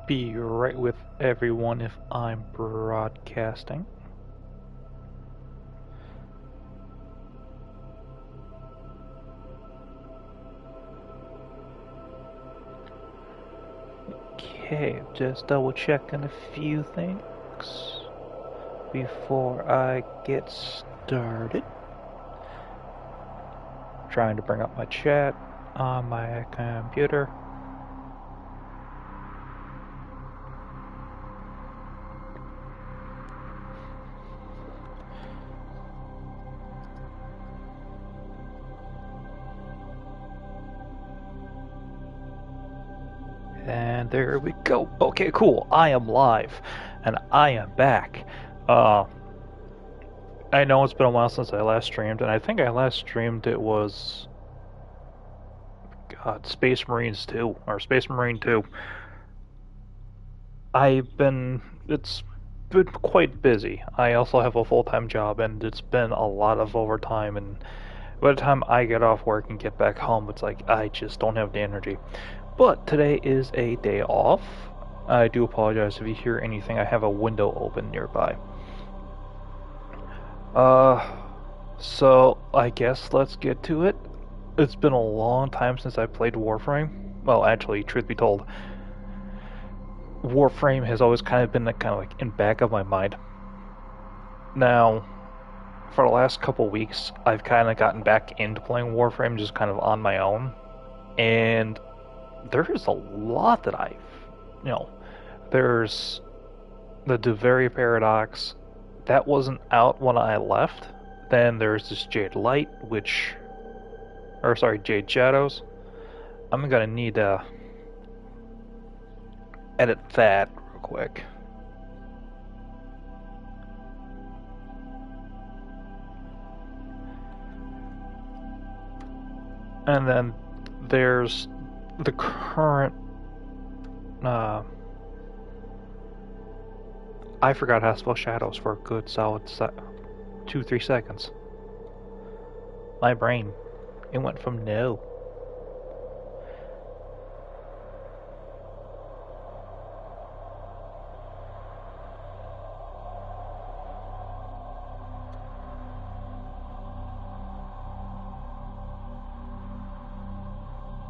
be right with everyone if I'm broadcasting. Okay, just double checking a few things before I get started. Trying to bring up my chat on my computer. And there we go. Okay, cool. I am live, and I am back. I know it's been a while since I last streamed, and I think I last streamed it was Space Marines 2 or Space Marine 2. It's been quite busy. I also have a full-time job, and it's been a lot of overtime, and by the time I get off work and get back home, it's like I just don't have the energy. But today is a day off. I do apologize if you hear anything. I have a window open nearby. So I guess let's get to it. It's been a long time since I played Warframe. Well, actually, truth be told, Warframe has always kind of been in back of my mind. Now, for the last couple weeks, I've kind of gotten back into playing Warframe just kind of on my own, and there is a lot that there's the Duveria Paradox that wasn't out when I left. Then there's this Jade Light, Jade Shadows. I'm gonna need to edit that real quick. And then there's the current I forgot how to spell shadows for a good solid 2-3 seconds. My brain, it went from no.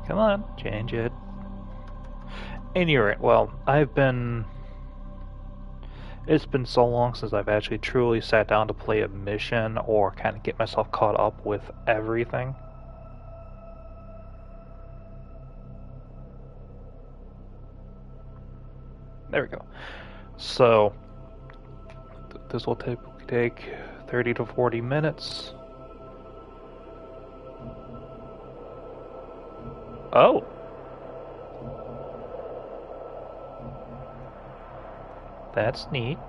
Come on, change it. Anyway, well, it's been so long since I've actually truly sat down to play a mission or kind of get myself caught up with everything. There we go. So, this will typically take 30 to 40 minutes. Oh! That's neat.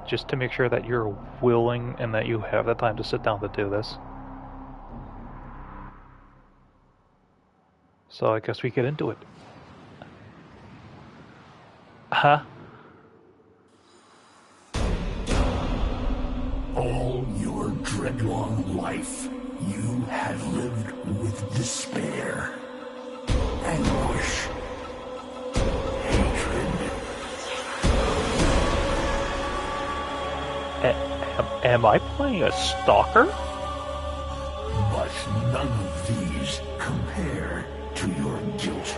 Just to make sure that you're willing and that you have the time to sit down to do this. So I guess we get into it. Huh? All your dreadlong life, you have lived with despair, anguish, hatred. Am I playing a stalker? But none of these compare to your guilt.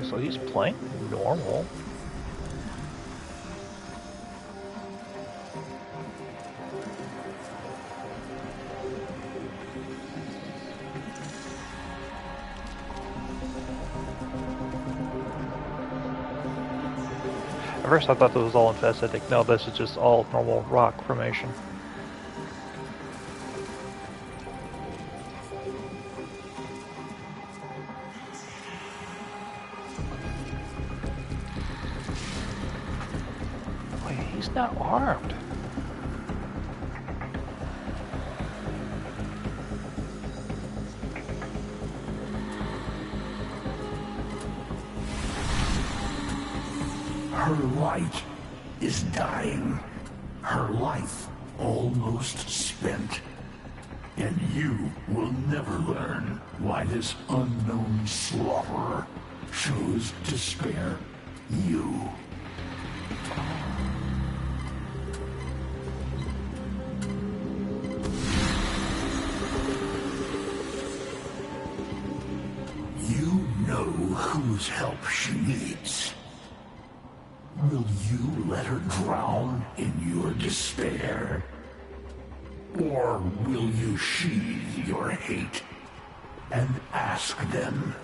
so he's playing normal. At first I thought this was all infested. No, this is just all normal rock formation. Wait, he's not armed. Her light is dying. Her life almost spent. And you will never learn why this unknown slaughterer chose to spare you. You know whose help she needs. Will you let her drown in your despair? Or will you sheathe your hate and ask them?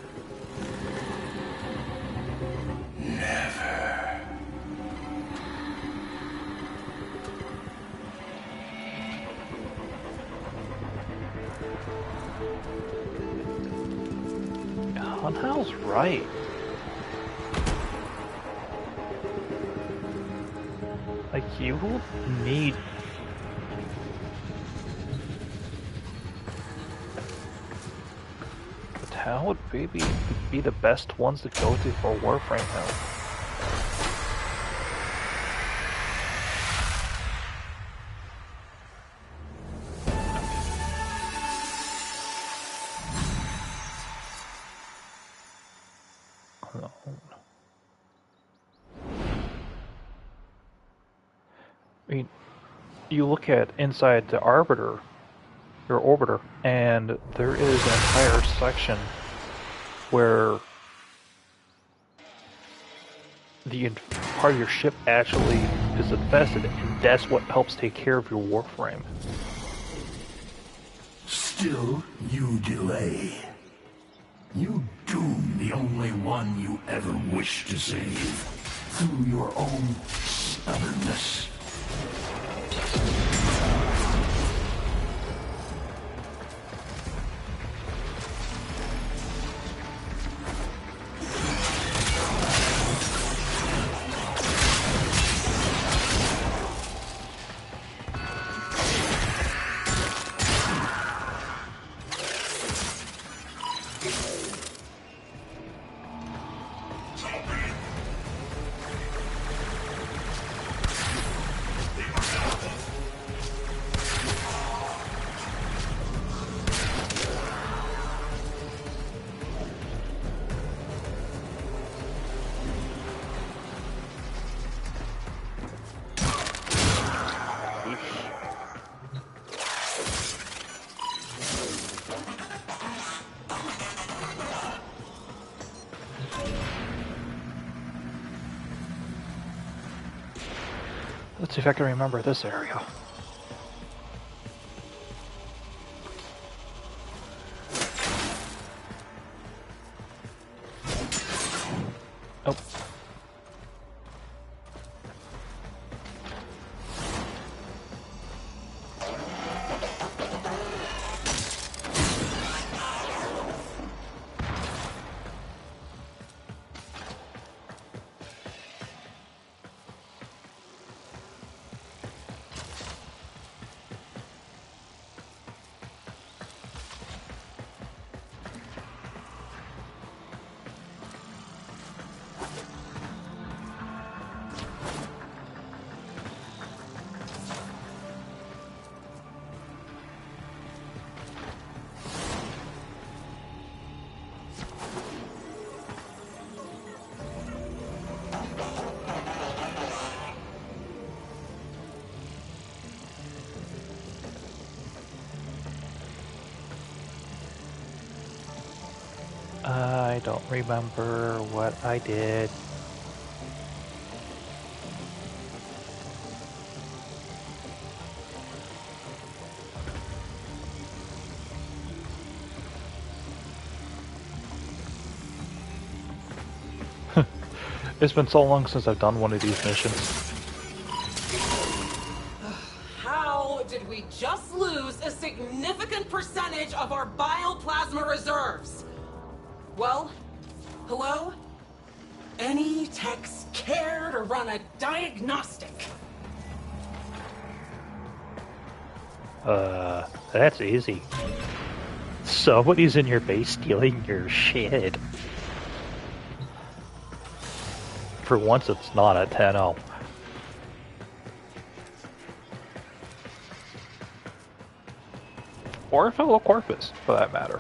Never. Hunhal's right. Like, you will need... The Tau would maybe be the best ones to go to for Warframe help. I mean, you look at inside the Arbiter, your Orbiter, and there is an entire section where the part of your ship actually is infested, and that's what helps take care of your Warframe. Still, you delay. You doom the only one you ever wished to save through your own stubbornness. Let's see if I can remember this area. Oh. remember what I did. It's been so long since I've done one of these missions. How did we just lose a significant percentage of our bioplasma reserves? Well, hello? Any techs care to run a diagnostic? That's easy. Somebody's in your base stealing your shit. For once, it's not a 10-0. Or a fellow corpus, for that matter.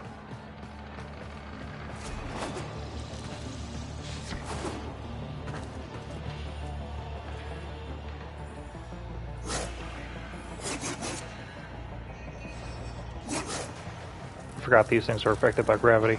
I forgot these things are affected by gravity.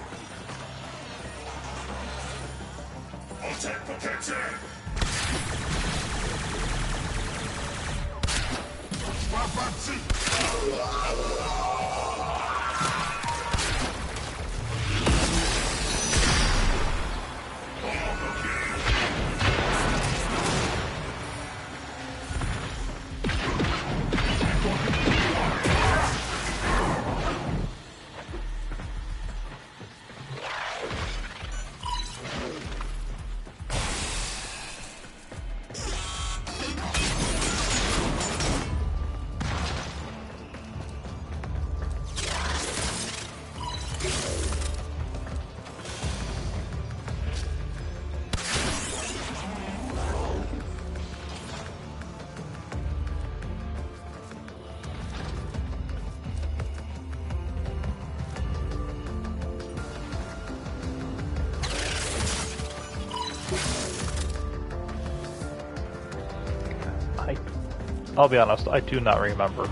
I'll be honest, I do not remember.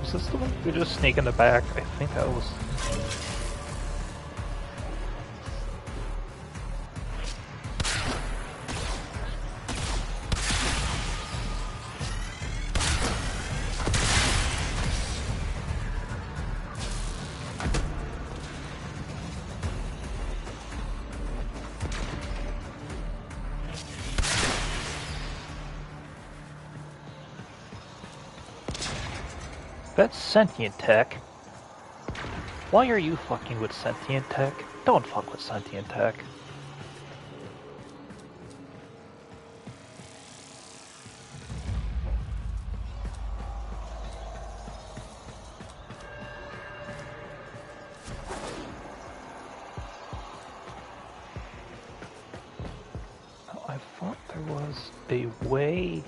Was this the one we just sneak in the back? I think that was... That's sentient tech. Why are you fucking with sentient tech? Don't fuck with sentient tech. I thought there was a way...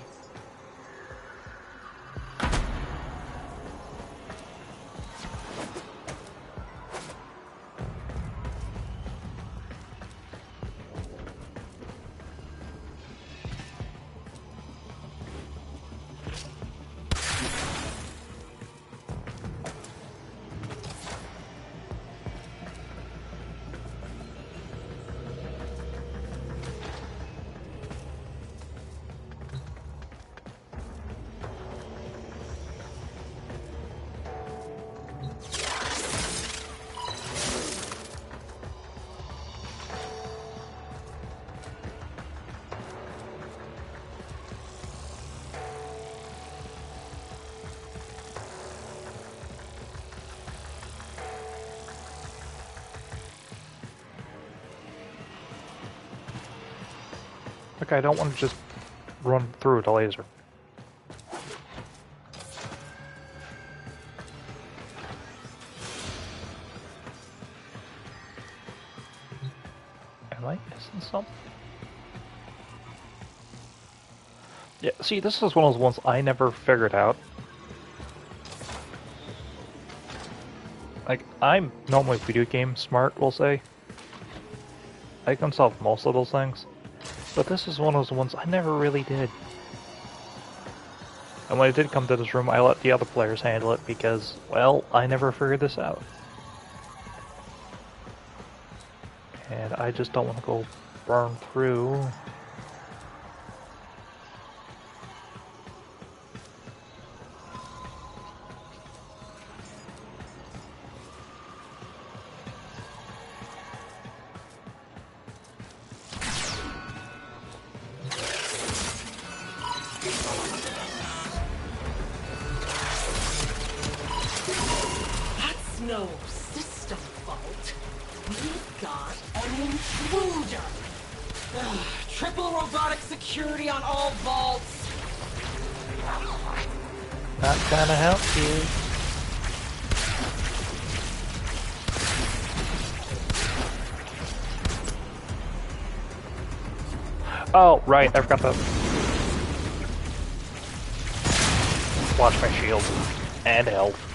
Like, I don't want to just run through the laser. Am I missing something? Yeah, see, this is one of those ones I never figured out. Like, I'm normally video game smart, we'll say. I can solve most of those things. But this is one of those ones I never really did. And when I did come to this room, I let the other players handle it because, well, I never figured this out. And I just don't want to go burn through. That's no system fault. We've got an intruder. Ugh, triple robotic security on all vaults. Not gonna help you. Oh, right, I forgot to watch my shield and health.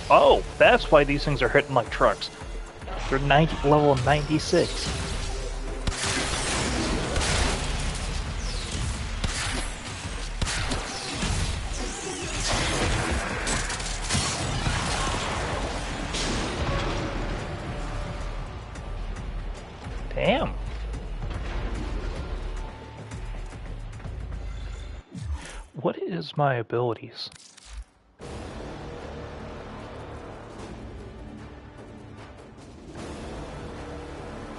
Oh, that's why these things are hitting like trucks. They're level 96. Damn. What is my abilities?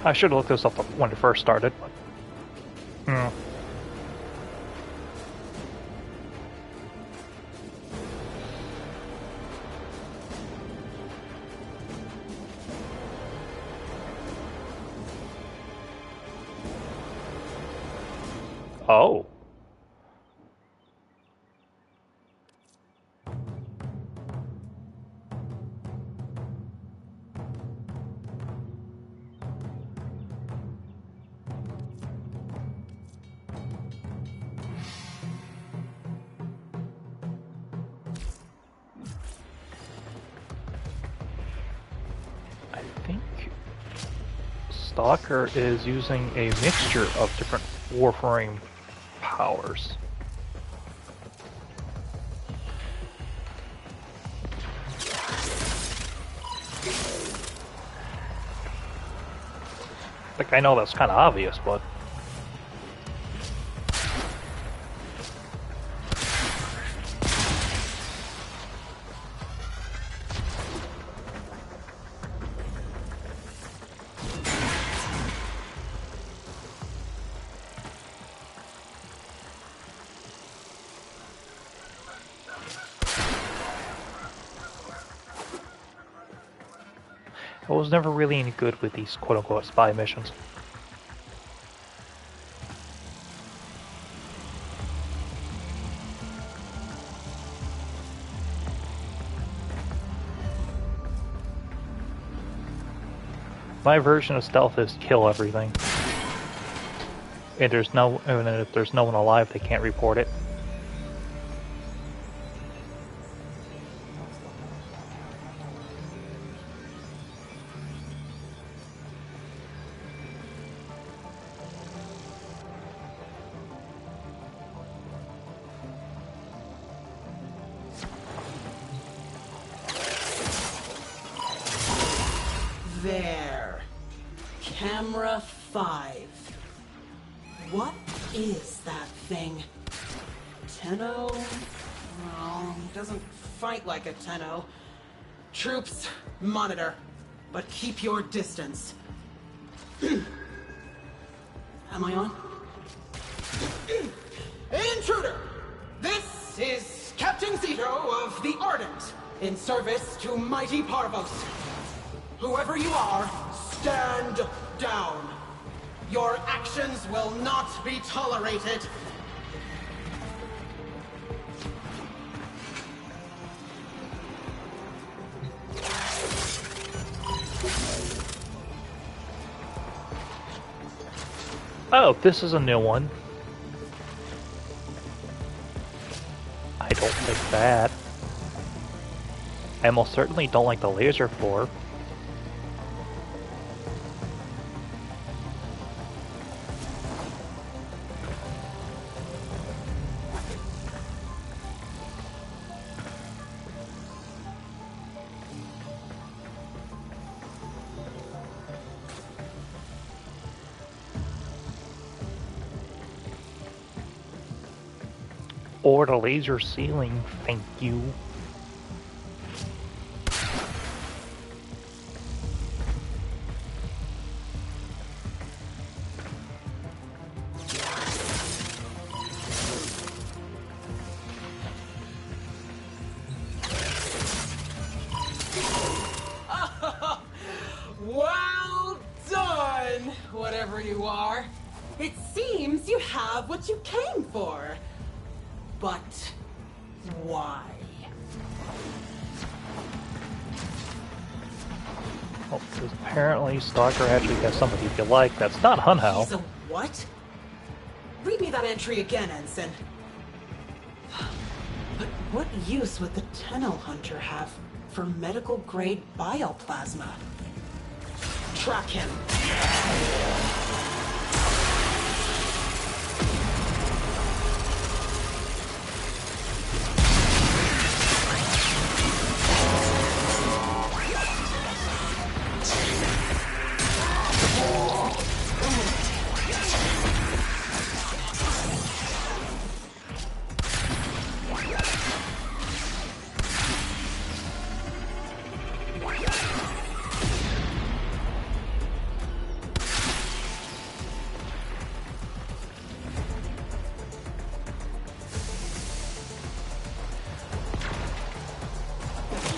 I should have looked this up when it first started. But, Oh. I think Stalker is using a mixture of different Warframe powers. Like, I know that's kind of obvious, but... I was never really any good with these quote-unquote spy missions. My version of stealth is kill everything. And if there's no one alive, they can't report it. There. Camera 5. What is that thing? Tenno? No, doesn't fight like a Tenno. Troops, monitor, but keep your distance. Am I on? Intruder! This is Captain Zito of the Ardent, in service to mighty Parvos. Whoever you are, stand down. Your actions will not be tolerated. Oh, this is a new one. I don't like that. I most certainly don't like the laser floor. Or the laser ceiling, thank you. Well done, whatever you are. It seems you have what you came for. But why? Well, because apparently Stalker actually has somebody you like. That's not Hunhao. He's a what? Read me that entry again, Ensign. But what use would the Tenno Hunter have for medical-grade bioplasma? Track him.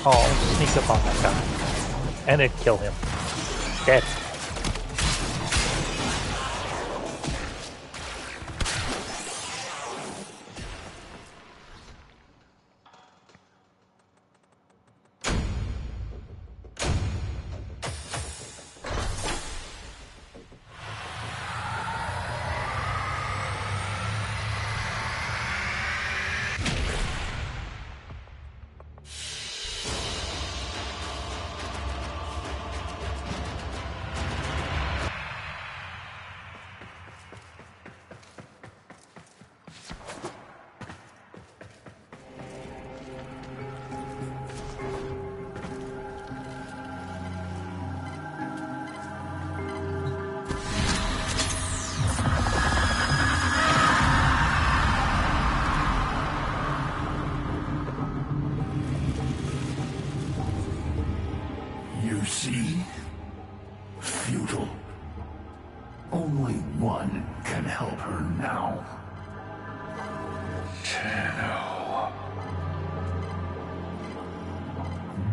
Oh, sneak up on that guy. And then kill him. Dead. You see? Futile. Only one can help her now. Tenno.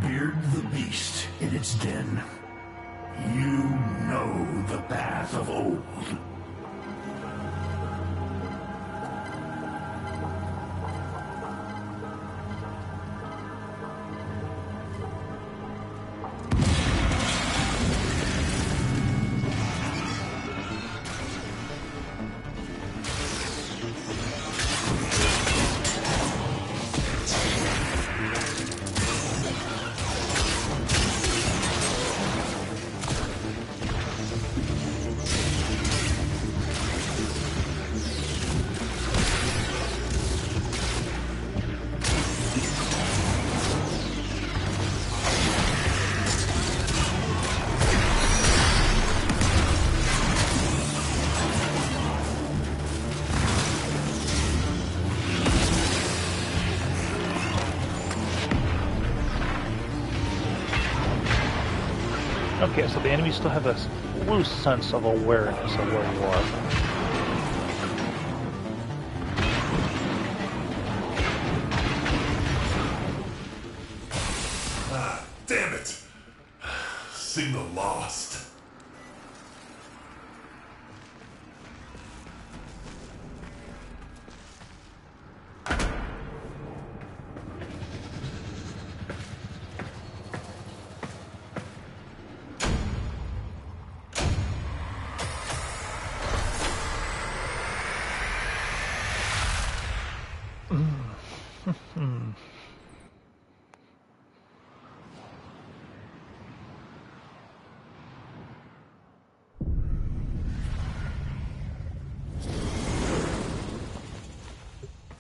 Beard the beast in its den. You know the path of old. Okay, so the enemies still have a loose sense of awareness of where you are. Ah, damn it! Signal lost.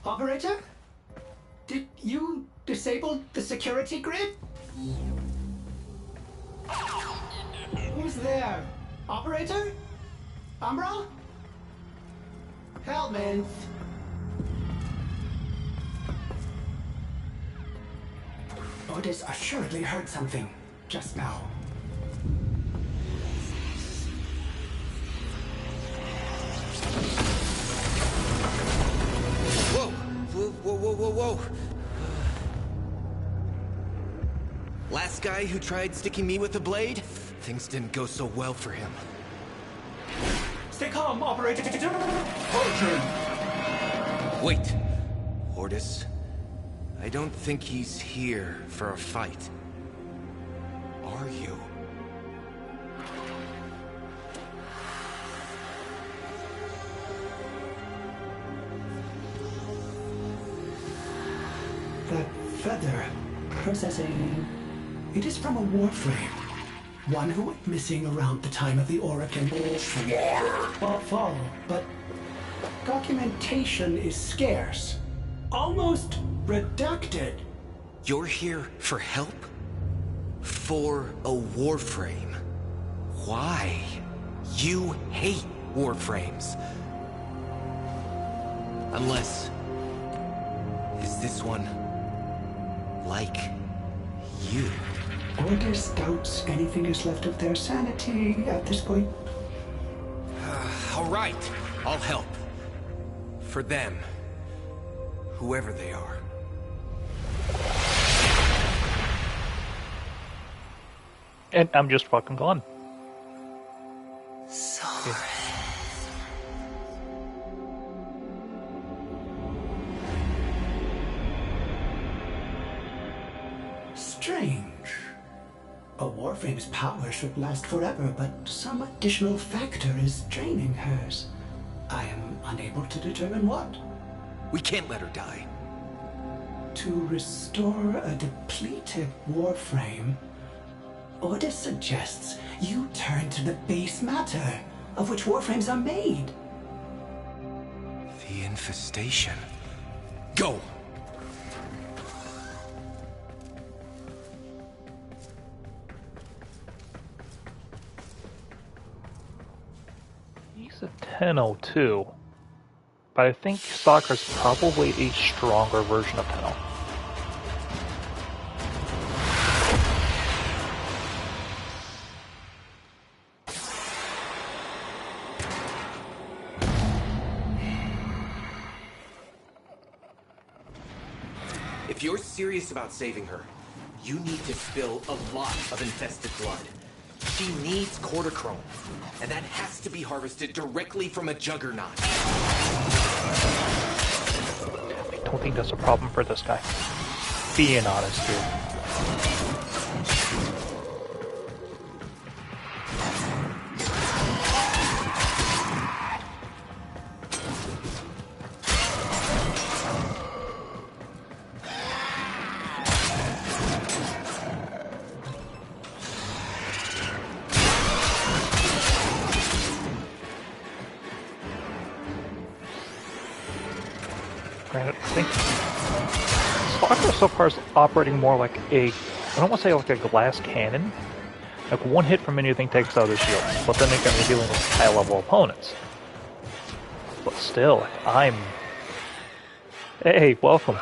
Operator? Did you disable the security grid? Who's there? Operator? Umbra? Hellman. Otis assuredly heard something just now. Whoa. Last guy who tried sticking me with a blade? Things didn't go so well for him. Stay calm, Operator. Wait. Hortus, I don't think he's here for a fight. Are you? That feather. Processing. It is from a Warframe. One who went missing around the time of the Oracle fall, but documentation is scarce. Almost redacted. You're here for help? For a Warframe? Why? You hate Warframes. Unless... is this one... like... you? Orders doubts anything is left of their sanity at this point. All right, I'll help. For them. Whoever they are. And I'm just fucking gone. Sorry. Strange. A Warframe's power should last forever, but some additional factor is draining hers. I am unable to determine what. We can't let her die. To restore a depleted Warframe, Ordis suggests you turn to the base matter of which Warframes are made. The infestation. Go! He's a 1002. But I think Stalker's probably a stronger version of 10. If you're serious about saving her, you need to spill a lot of infested blood. She needs cortichrome, and that has to be harvested directly from a juggernaut. I don't think that's a problem for this guy. Being honest here. Granted, I think Stalker so far is operating more like a, I don't want to say like a glass cannon. Like one hit from anything takes out his shields, but then they're going to be dealing with high level opponents. But still, I'm... Hey, welcome.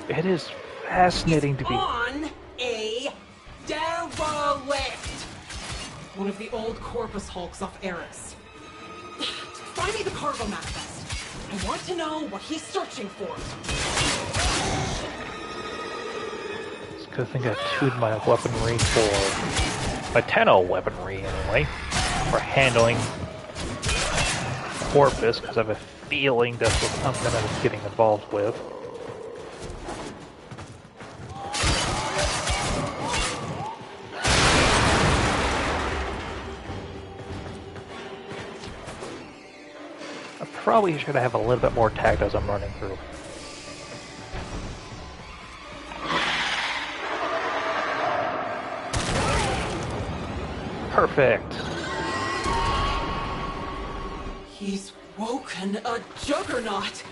It is fascinating to be... On a derelict! One of the old Corpus Hulks off Eris. Find me the cargo manifest. I want to know what he's searching for. It's a good thing I tuned my weaponry for... my Tenno weaponry, anyway. For handling Corpus, because I have a feeling that's what I'm going to be getting involved with. Probably should have a little bit more tact as I'm running through. Perfect. He's woken a juggernaut.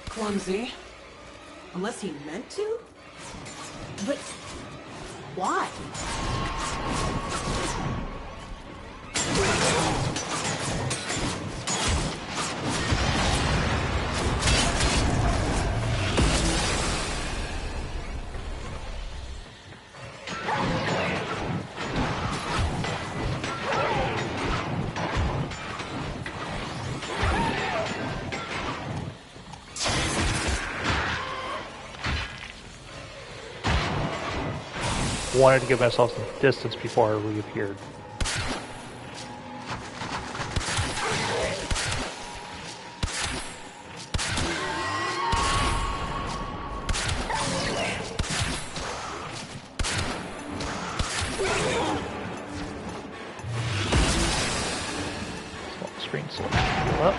Clumsy. Unless he meant to? But why? Wanted to give myself some distance before I reappeared. Small screen so up.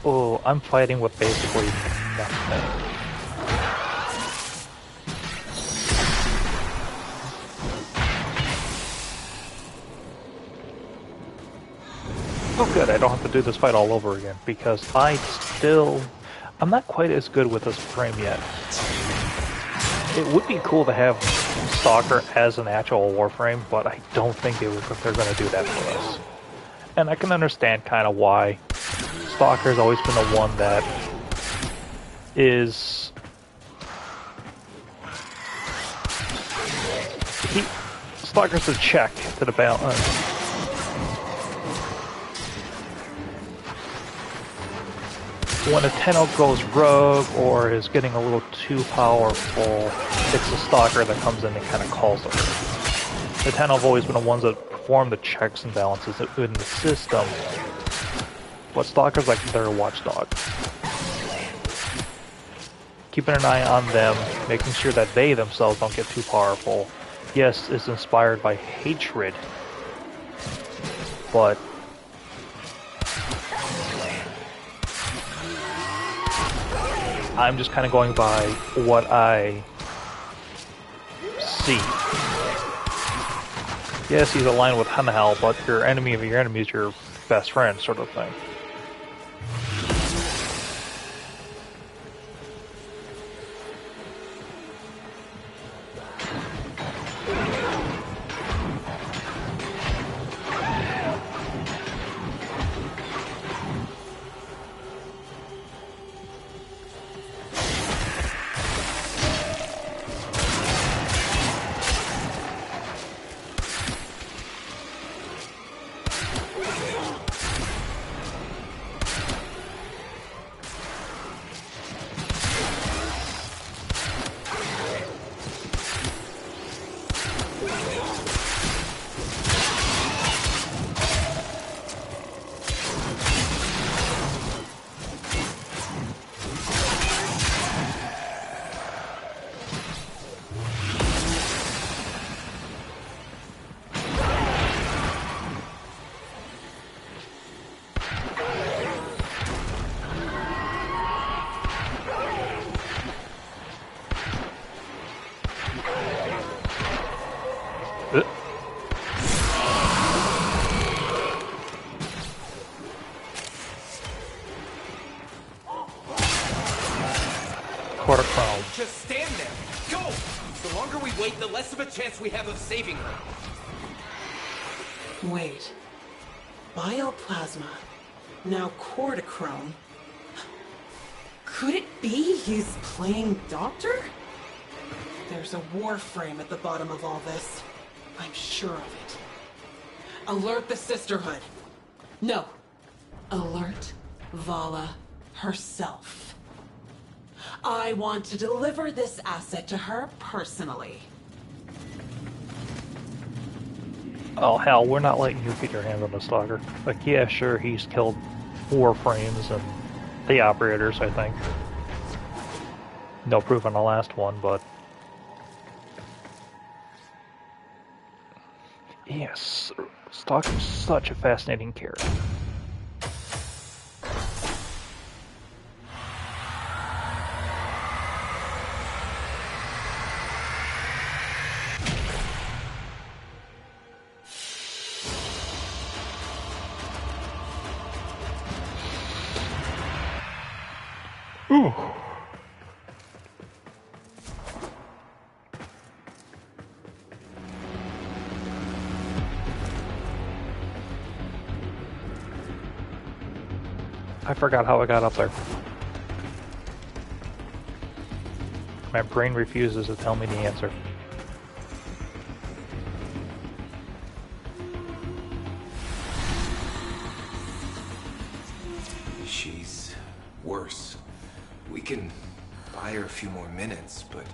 Oh, I'm fighting with basically nothing. Oh good, I don't have to do this fight all over again, because I'm not quite as good with this frame yet. It would be cool to have Stalker as an actual Warframe, but I don't think they're going to do that for us. And I can understand kind of why. Stalker's always been the one that is... Stalker's a check to the balance. When a Tenno goes rogue or is getting a little too powerful, it's the Stalker that comes in and kind of calls it. The Tenno have always been the ones that perform the checks and balances in the system. But Stalker's like their watchdog. Keeping an eye on them, making sure that they themselves don't get too powerful. Yes, it's inspired by hatred, but I'm just kind of going by what I see. Yes, he's aligned with Hanhal, but your enemy of your enemy is your best friend, sort of thing. Don't just stand there. Go! The longer we wait, the less of a chance we have of saving her. Wait. Bioplasma. Now cortichrome. Could it be he's playing doctor? There's a Warframe at the bottom of all this. I'm sure of it. Alert the Sisterhood. No. Alert Vala herself. I want to deliver this asset to her personally. Oh hell, we're not letting you get your hands on the Stalker. Like, yeah, sure, he's killed Warframes and the operators, I think. No proof on the last one, but... Yes, Stalker's such a fascinating character. Ooh. I forgot how I got up there. My brain refuses to tell me the answer. She's worse. We can buy her a few more minutes, but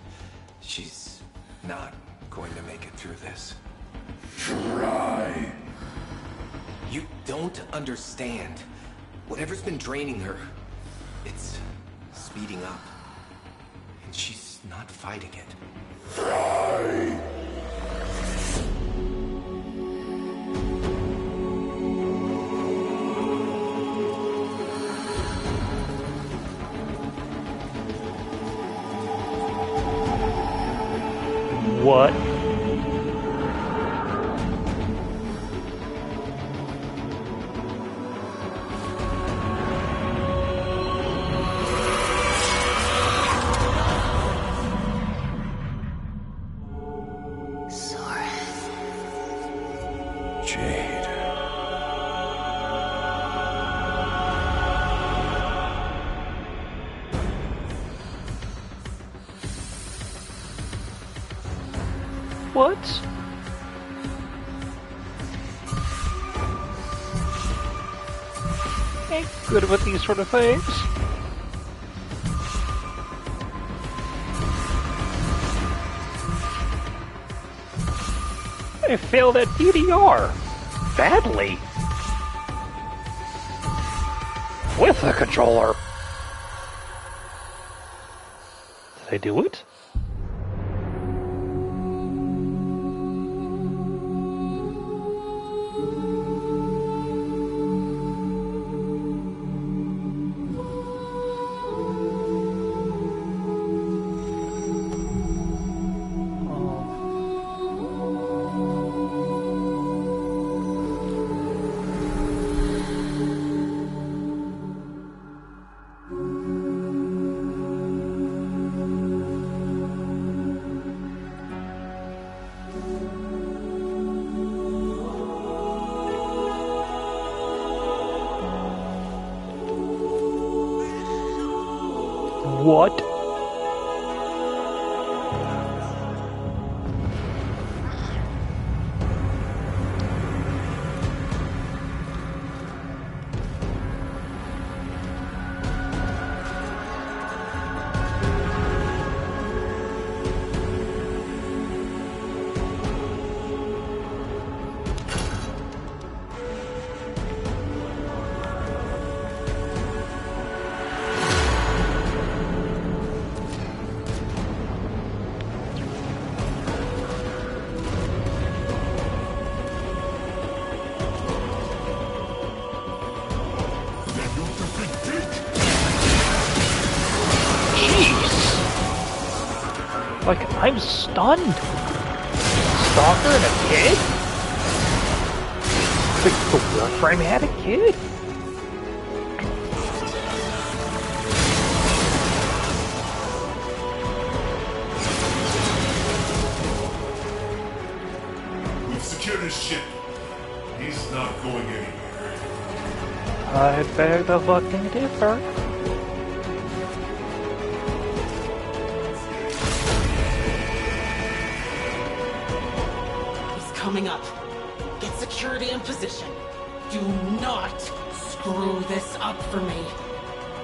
she's not going to make it through this. Try. You don't understand. Whatever's been draining her, it's speeding up. And she's not fighting it. Try. What? Jade. What? Ain't good with these sort of things. I failed at DDR. Badly. With the controller. Did I do it? What? Like, I'm stunned. Stalker and a kid? The Warframe had a kid? beg to fucking differ. He's coming up. Get security in position. Do not screw this up for me.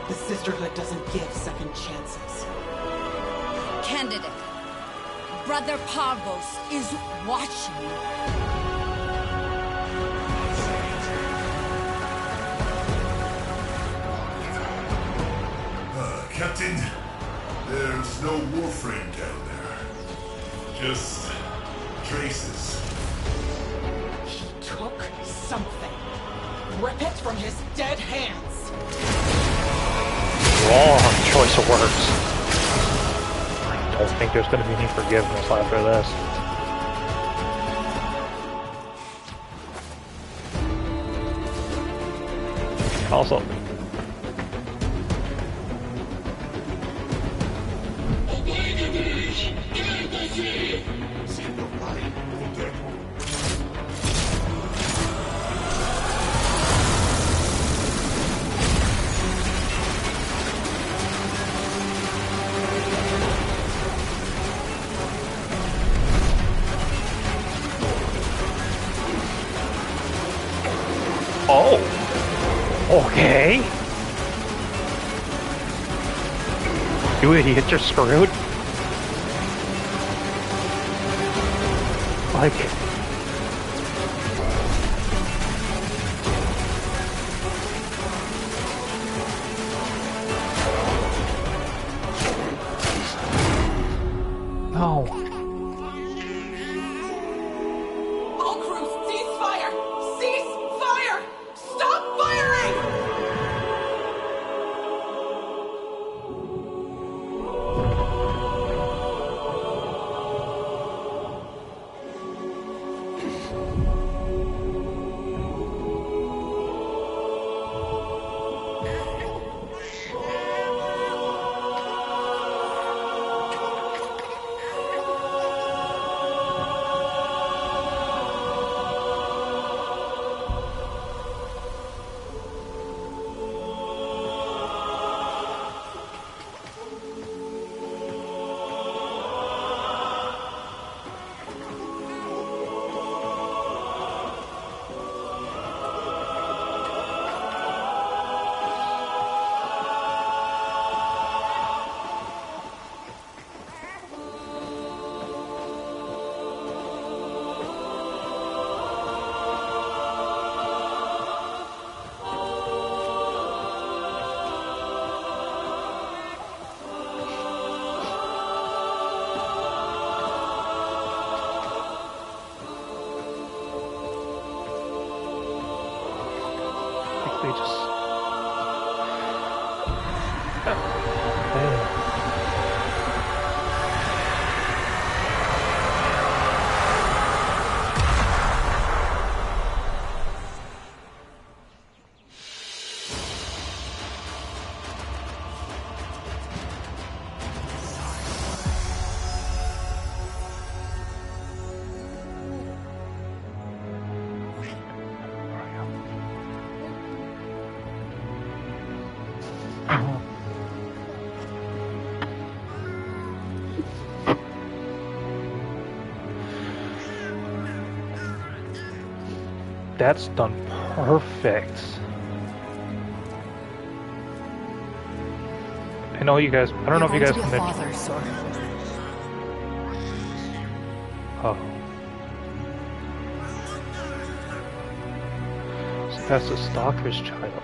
The Sisterhood doesn't give second chances. Candidate, Brother Parvos is watching. Captain, there's no Warframe down there. Just traces. He took something. Rip it from his dead hands. Wrong choice of words. I don't think there's going to be any forgiveness after this. Also, oh, okay. You idiot, you're screwed. Like, no. All crews, cease fire! Cease fire! Stop firing! They just... That's done perfect. I know you guys. I don't know if you guys can. Oh. So that's the stalker's child.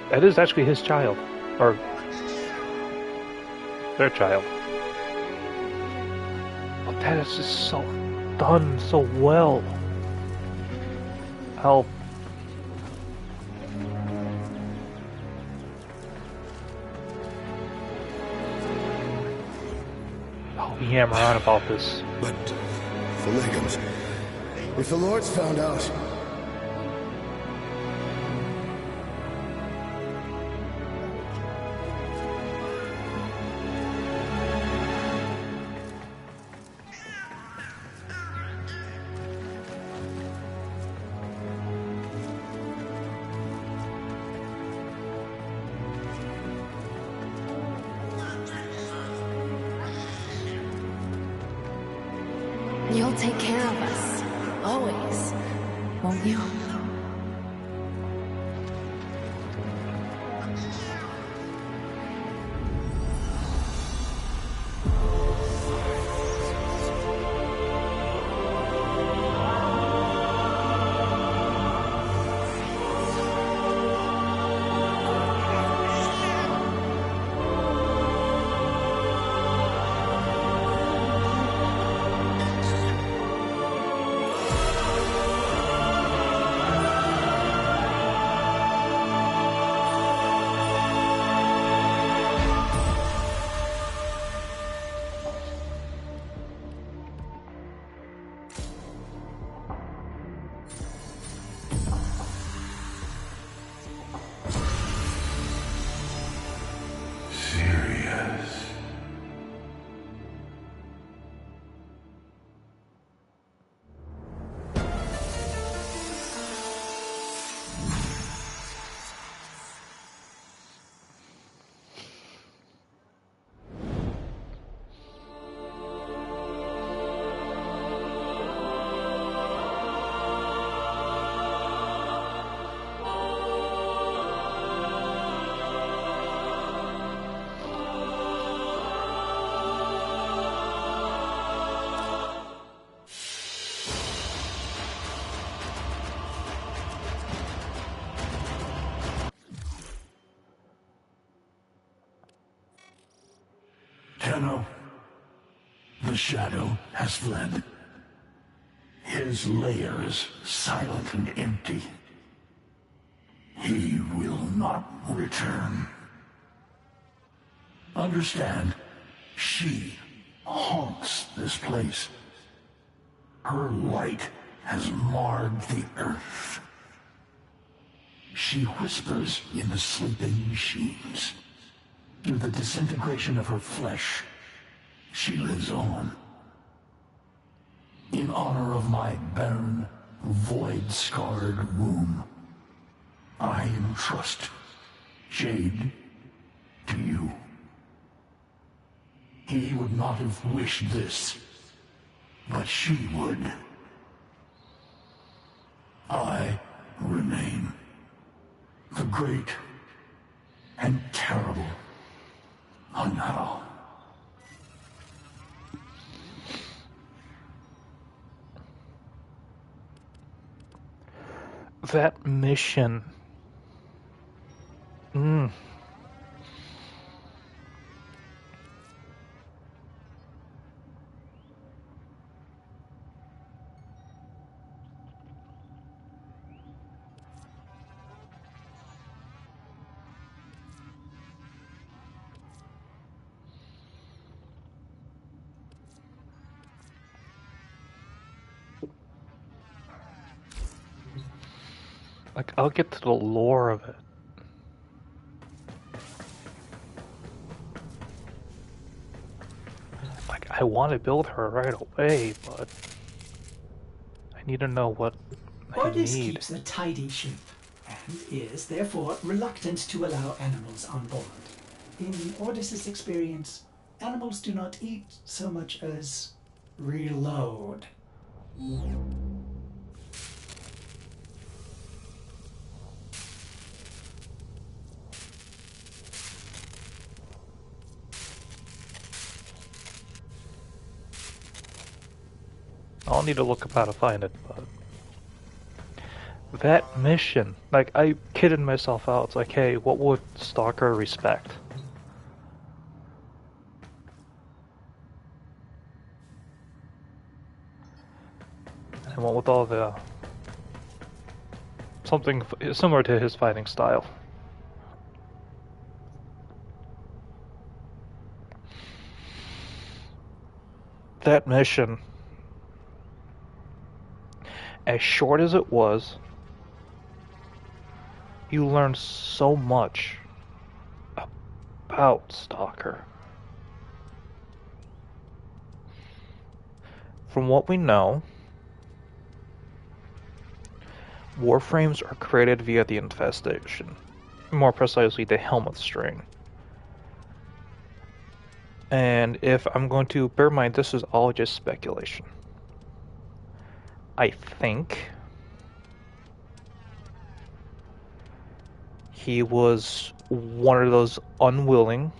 That is actually his child. Or their child. But that is just so done so well. How we hammer on about this. But, Phlegums, if the Lord's found out... You'll take care of us. Always. Won't you? Tenno, the shadow has fled. His lair is silent and empty. He will not return. Understand, she haunts this place. Her light has marred the earth. She whispers in the sleeping machines. Through the disintegration of her flesh, she lives on. In honor of my barren, void-scarred womb, I entrust Jade to you. He would not have wished this, but she would. I remain the great and terrible Unknown. That mission. Like, I'll get to the lore of it. Like, I want to build her right away, but I need to know what I Ordis need. keeps a tidy ship, and is, therefore, reluctant to allow animals on board. In Ordis's experience, animals do not eat so much as reload. I'll need to look up how to find it, but that mission, like, I kidded myself out. It's like, hey, what would Stalker respect? And what with all the something similar to his fighting style. That mission, as short as it was, you learned so much about Stalker. From what we know, Warframes are created via the infestation, more precisely the Helmet strain. And if I'm going to bear in mind, this is all just speculation. I think he was one of those unwilling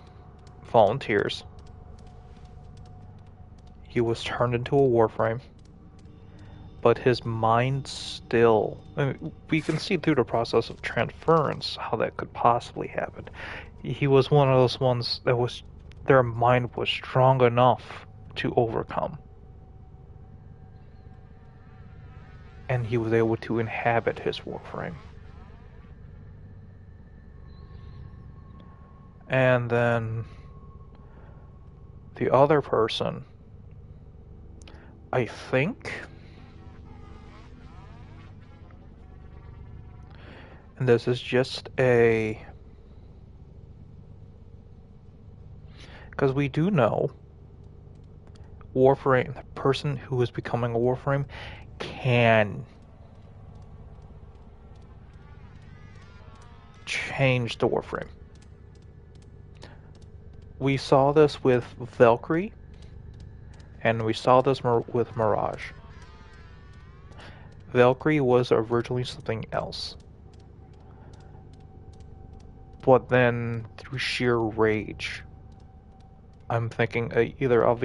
volunteers. He was turned into a Warframe, but his mind still. I mean, we can see through the process of transference how that could possibly happen. He was one of those ones that was their mind was strong enough to overcome. And he was able to inhabit his Warframe. And then the other person, I think, and this is just because we do know Warframe, the person who is becoming a Warframe can change the Warframe. We saw this with Valkyrie, and we saw this with Mirage. Valkyrie was originally something else, but then through sheer rage, I'm thinking either of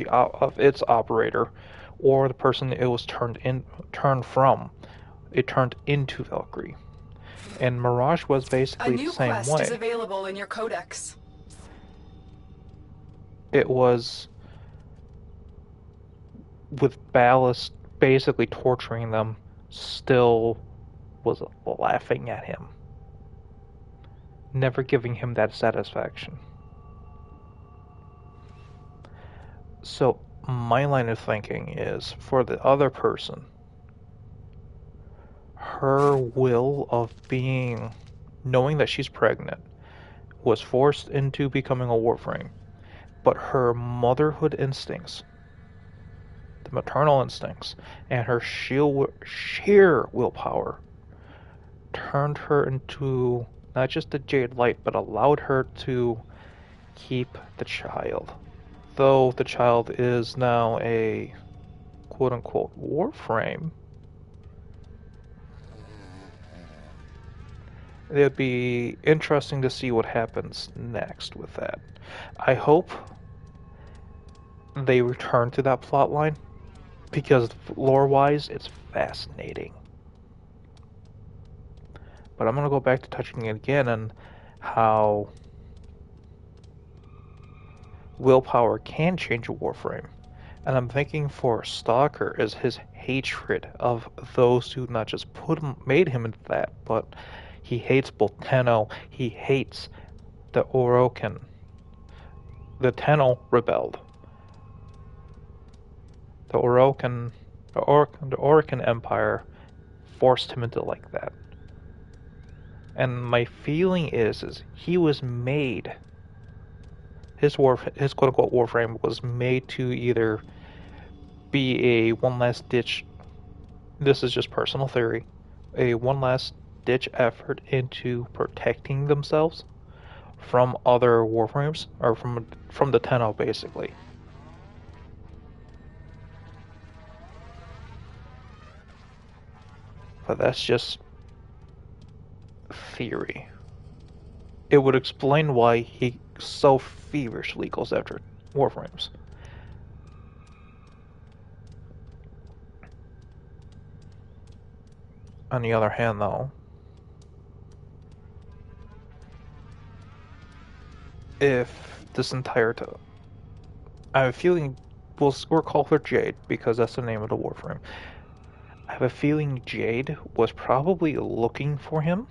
its operator, or the person it was turned from. It turned into Valkyrie, and Mirage was A basically the new same quest is way. available in your codex. It was with Ballast basically torturing them, still was laughing at him, never giving him that satisfaction. So my line of thinking is for the other person, her will of knowing that she's pregnant, was forced into becoming a Warframe, but her motherhood instincts, the maternal instincts, and her sheer willpower turned her into not just a Jade Light, but allowed her to keep the child. Though the child is now a quote-unquote Warframe, it'd be interesting to see what happens next with that. I hope they return to that plot line because lore-wise, it's fascinating. But I'm gonna go back to touching it again and how willpower can change a Warframe. And I'm thinking for Stalker is his hatred of those who not just made him into that, but he hates both Tenno, he hates the Orokin. The Tenno rebelled. The Orokin Empire forced him into like that. And my feeling is he was made. His quote-unquote Warframe was made to either be a one last ditch. This is just personal theory. A one last ditch effort into protecting themselves from other Warframes, or from the Tenno, basically. But that's just theory. It would explain why he so feverishly goes after Warframes. On the other hand, though, if this entire time, I have a feeling we'll call her Jade because that's the name of the Warframe. I have a feeling Jade was probably looking for him,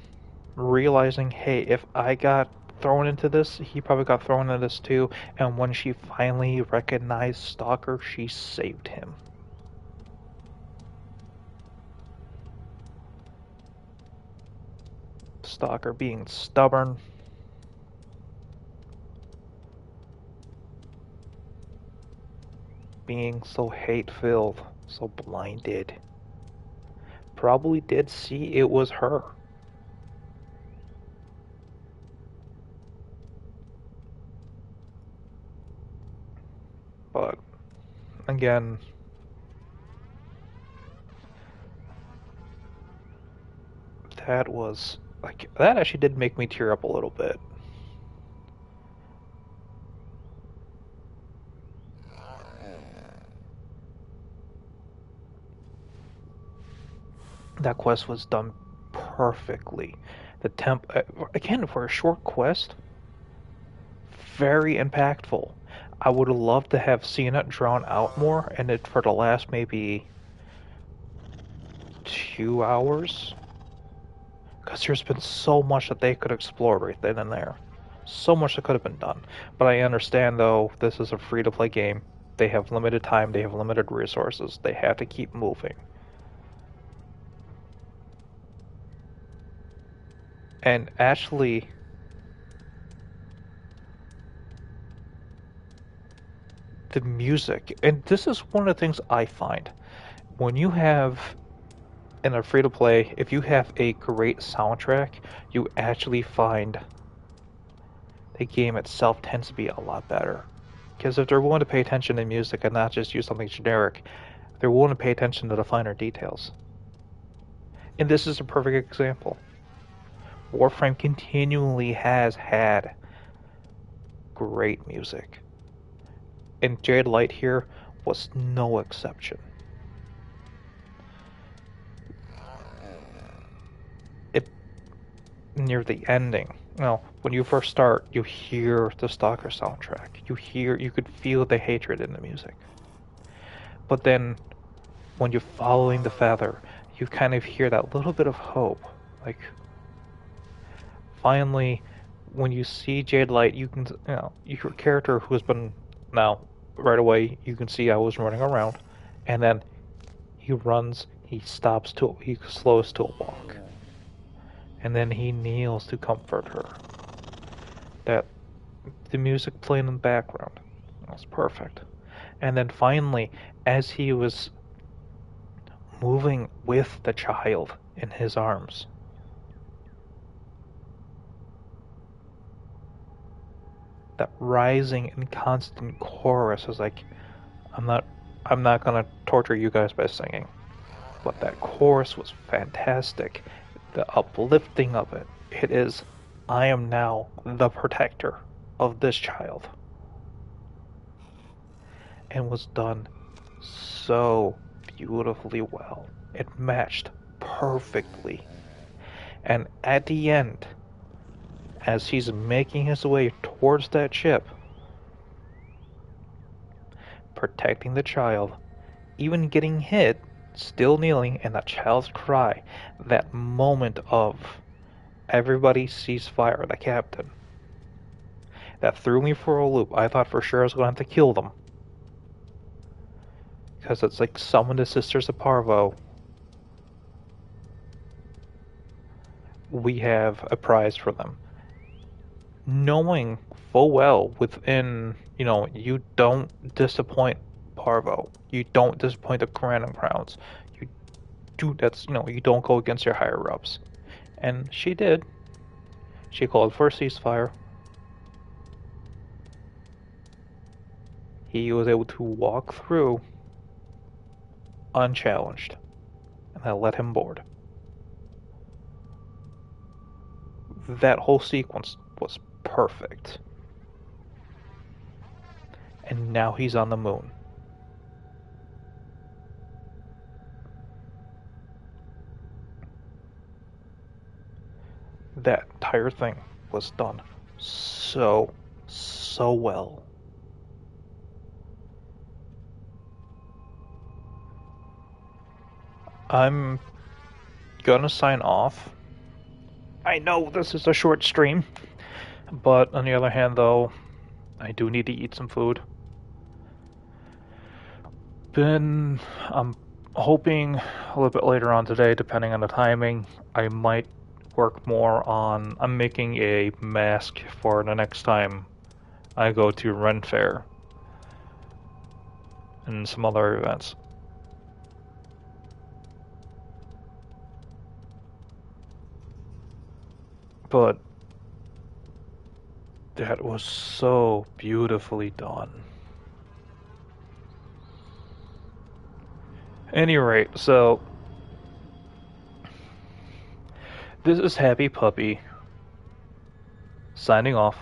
realizing, hey, if I got thrown into this, he probably got thrown into this too, and when she finally recognized Stalker, she saved him. Stalker being stubborn, being so hate-filled, so blinded, probably did see it was her. But again, That was like that actually did make me tear up a little bit. That quest was done perfectly. The temp again for a short quest, very impactful. I would have loved to have seen it drawn out more, and it for the last maybe 2 hours, because there's been so much that they could explore right then and there. So much that could have been done. But I understand, though, this is a free-to-play game. They have limited time, they have limited resources, they have to keep moving. And actually, the music, and this is one of the things I find. When you have, in a free-to-play, if you have a great soundtrack, you actually find the game itself tends to be a lot better. Because if they're willing to pay attention to music and not just use something generic, they're willing to pay attention to the finer details. And this is a perfect example. Warframe continually has had great music. And Jade Light here was no exception. It near the ending. Well, when you first start, you hear the Stalker soundtrack. You could feel the hatred in the music. But then, when you're following the feather, you kind of hear that little bit of hope. Like, finally, when you see Jade Light, you can, your character who has been, now, right away, you can see I was running around, and then he runs, he slows to a walk. And then he kneels to comfort her. That the music playing in the background was perfect. And then finally, as he was moving with the child in his arms, that rising and constant chorus was like, I'm not gonna torture you guys by singing, but that chorus was fantastic. The uplifting of it. It is, I am now the protector of this child. And was done so beautifully well. It matched perfectly. And at the end, as he's making his way towards that ship, protecting the child, even getting hit, still kneeling, and that child's cry, that moment of everybody cease fire, the captain, that threw me for a loop. I thought for sure I was going to have to kill them. Because it's like summon the Sisters of Parvo. We have a prize for them. Knowing full well within, you don't disappoint Parvo. You don't disappoint the Random Crowns. You don't go against your higher ups. And she did. She called for a ceasefire. He was able to walk through unchallenged. And I let him board. That whole sequence was perfect. And now he's on the moon. That entire thing was done so well. I'm gonna sign off. I know this is a short stream, but on the other hand, though, I do need to eat some food. I'm hoping a little bit later on today, depending on the timing, I might work more on. I'm making a mask for the next time I go to Ren Fair and some other events. But that was so beautifully done. Any rate, so this is Happy Puppy signing off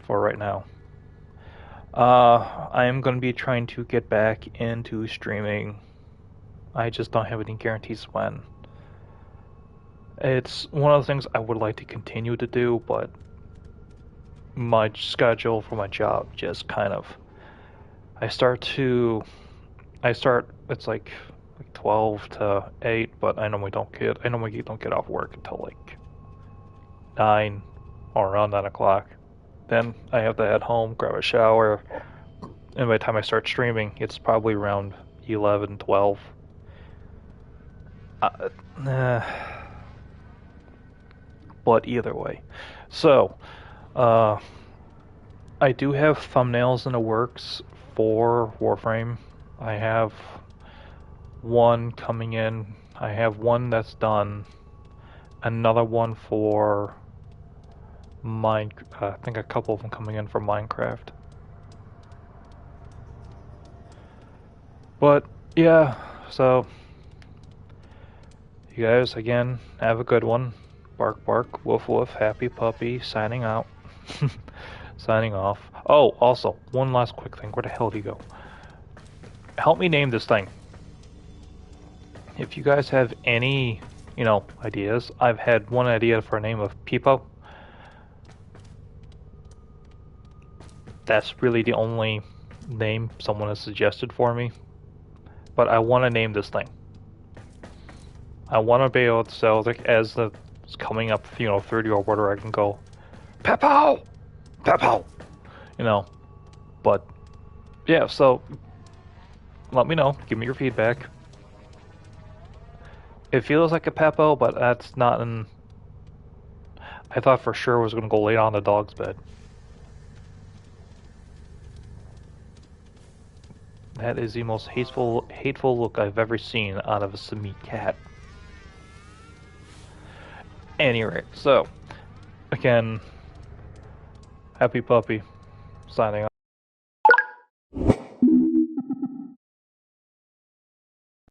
for right now. I am going to be trying to get back into streaming. I just don't have any guarantees when. It's one of the things I would like to continue to do, but my schedule for my job just kind of. It's like 12 to 8, but I normally don't get off work until like 9 or around 9 o'clock. Then I have to head home, grab a shower, and by the time I start streaming, it's probably around 11, 12. Nah. But either way. So, I do have thumbnails in the works for Warframe. I have one coming in. I have one that's done. Another one for I think a couple of them coming in for Minecraft. But yeah, so you guys again have a good one. Bark bark, woof woof, happy puppy, signing out. Signing off. Oh, also, one last quick thing. Where the hell did he go? Help me name this thing. If you guys have any, ideas, I've had one idea for a name of Peepo. That's really the only name someone has suggested for me. But I want to name this thing. I want to be able to sell it as it's coming up, 30 or whatever, I can go, Pepo! Pepo! But, yeah, so, let me know. Give me your feedback. It feels like a Pepo, but that's not I thought for sure it was going to go lay on the dog's bed. That is the most hateful look I've ever seen out of a Samit cat. Anyway, so, again, Happy Puppy, signing off.